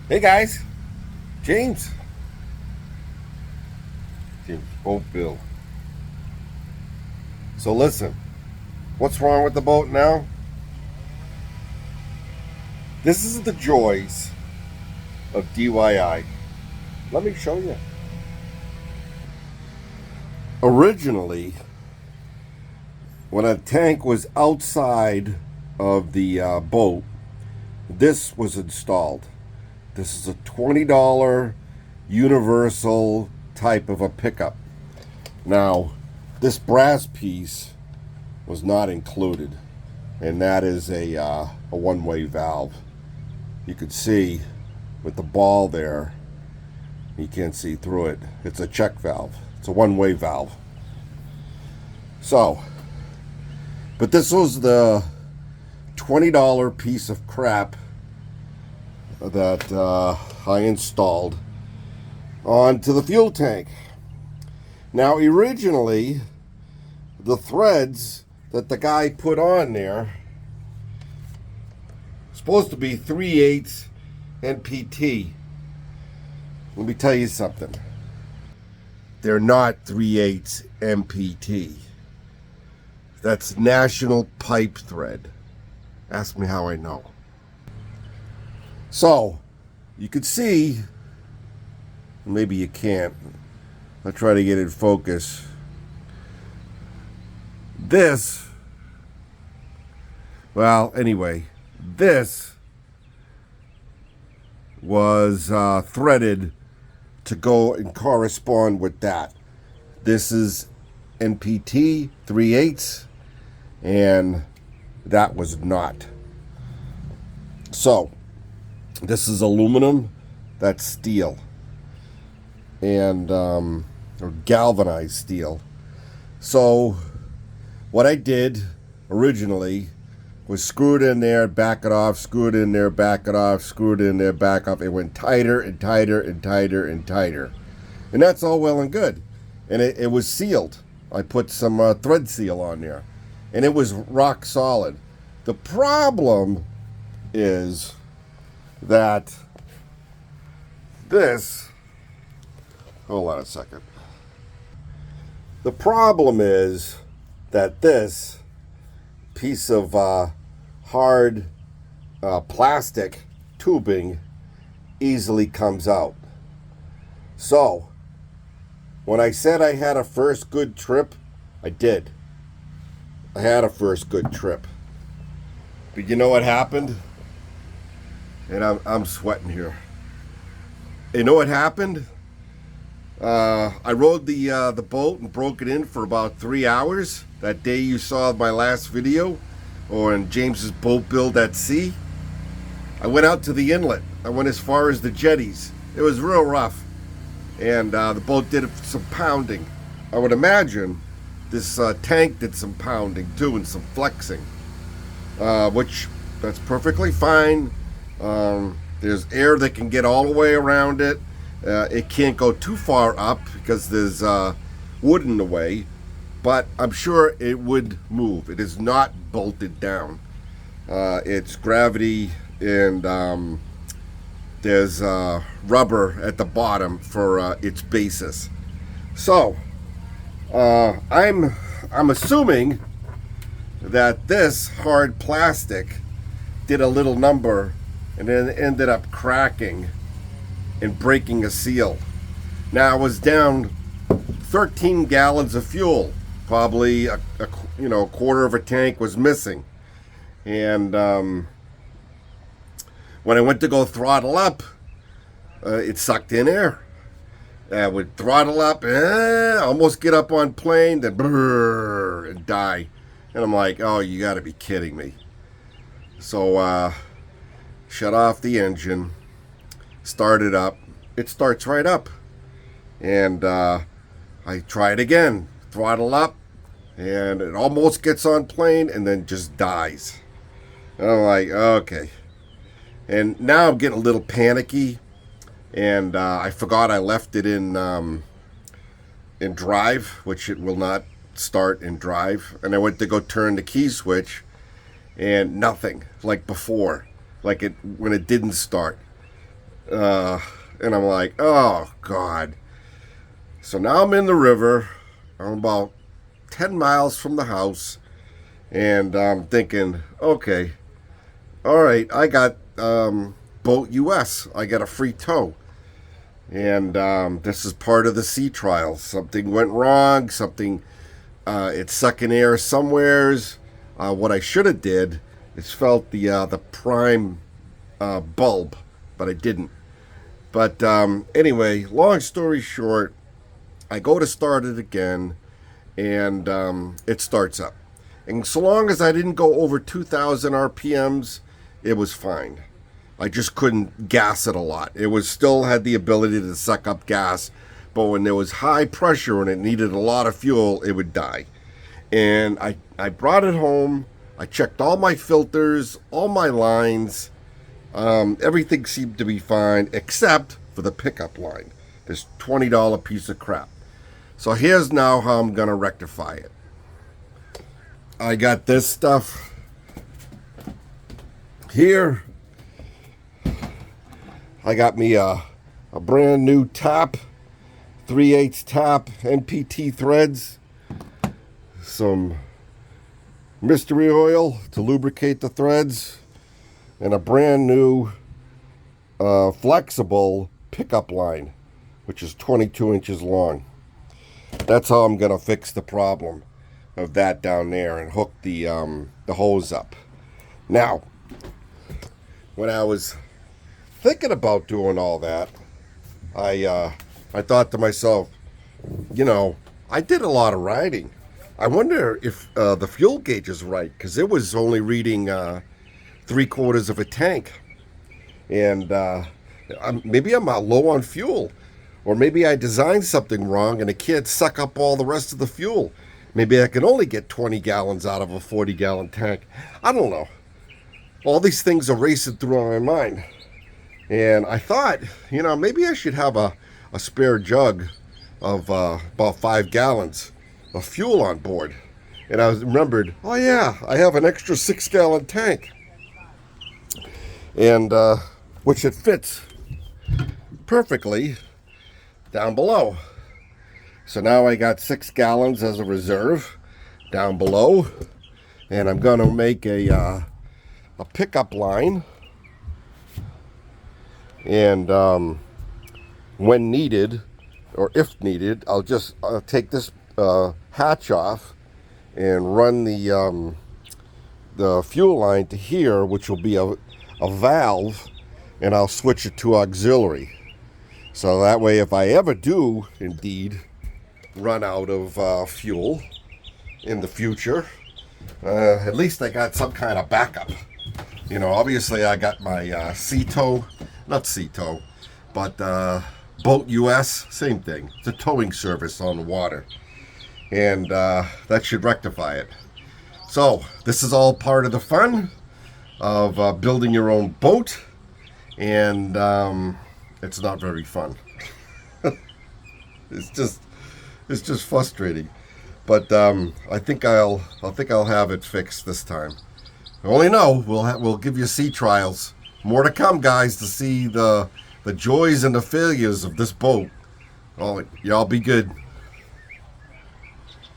Hey guys, James. James Boat Bill. So listen, what's wrong with the boat now? This is the joys of DIY. Let me show you. Originally, when a tank was outside of the boat, this was installed. This is a $20 universal type of a pickup. Now, this brass piece was not included, and that is a one-way valve. You can see with the ball there, you can't see through it. It's a check valve. It's a one-way valve. So, but this was the $20 piece of crap that I installed onto the fuel tank. Now, originally, the threads that the guy put on there supposed to be 3/8 NPT. Let me tell you something. They're not 3/8 NPT. That's National Pipe Thread. Ask me how I know. So, you could see, maybe you can't. I'll try to get it in focus. This, well, anyway, this was threaded to go and correspond with that. This is NPT 3/8, and that was not. So, this is aluminum, that's steel, and or galvanized steel. So what I did originally was screw it in there, back it off, screw it in there, back it off, screw it in there, back off. It went tighter and tighter and tighter and tighter. And that's all well and good. And it was sealed. I put some thread seal on there. And it was rock solid. The problem is that this, hold on a second. The problem is that this piece of hard plastic tubing easily comes out. So, when I said I had a first good trip, I did. I had a first good trip. But you know what happened? And I'm sweating here. You know what happened? I rode the boat and broke it in for about 3 hours. That day you saw my last video, or in James's boat build at sea. I went out to the inlet. I went as far as the jetties. It was real rough, and the boat did some pounding. I would imagine this tank did some pounding too and some flexing, which that's perfectly fine. There's air that can get all the way around it. It can't go too far up because there's wood in the way, but I'm sure it would move. It is not bolted down. It's gravity, and there's rubber at the bottom for its basis. So I'm assuming that this hard plastic did a little number and then ended up cracking and breaking a seal. Now, I was down 13 gallons of fuel. Probably a quarter of a tank was missing. And when I went to go throttle up, it sucked in air. I would throttle up, almost get up on plane, then brrr, and die. And I'm like, oh, you gotta be kidding me. So shut off the engine, start it up. It starts right up. And I try it again, throttle up, and it almost gets on plane and then just dies. And I'm like, okay. And now I'm getting a little panicky, and I forgot I left it in drive, which it will not start in drive. And I went to go turn the key switch, and nothing, like before, like it when it didn't start. And I'm like, oh, God. So now I'm in the river. I'm about 10 miles from the house. And I'm thinking, okay, all right, I got Boat US. I got a free tow. And this is part of the sea trial. Something went wrong. It's sucking air somewheres. What I should have did is felt the prime bulb, but I didn't. But anyway, long story short, I go to start it again, and it starts up. And so long as I didn't go over 2,000 RPMs, it was fine. I just couldn't gas it a lot. It was still had the ability to suck up gas, but when there was high pressure and it needed a lot of fuel, it would die. And I brought it home. I checked all my filters, all my lines. Everything seemed to be fine except for the pickup line. This $20 piece of crap. So here's now how I'm going to rectify it. I got this stuff here. I got me a brand new tap, 3/8 tap, NPT threads, some mystery oil to lubricate the threads, and a brand new flexible pickup line, which is 22 inches long. That's how I'm going to fix the problem of that down there and hook the hose up. Now, when I was thinking about doing all that, I thought to myself, I did a lot of riding. I wonder if the fuel gauge is right, because it was only reading 3/4 of a tank. And maybe I'm low on fuel. Or maybe I designed something wrong and it can't suck up all the rest of the fuel. Maybe I can only get 20 gallons out of a 40-gallon tank. I don't know. All these things are racing through my mind. And I thought, maybe I should have a spare jug of about 5 gallons of fuel on board. And I remembered, oh yeah, I have an extra 6-gallon tank. And which it fits perfectly down below. So now I got 6 gallons as a reserve down below. And I'm going to make a pickup line. And when needed, or if needed, I'll just take this hatch off and run the fuel line to here, which will be a valve, and I'll switch it to auxiliary. So that way, if I ever do indeed run out of fuel in the future, at least I got some kind of backup. Obviously I got my not CTOW, but Boat US, same thing. It's a towing service on the water. And that should rectify it. So this is all part of the fun of building your own boat. And it's not very fun. It's just frustrating. But I think I'll have it fixed this time. I only know we'll give you sea trials. More to come, guys, to see the joys and the failures of this boat. Y'all be good.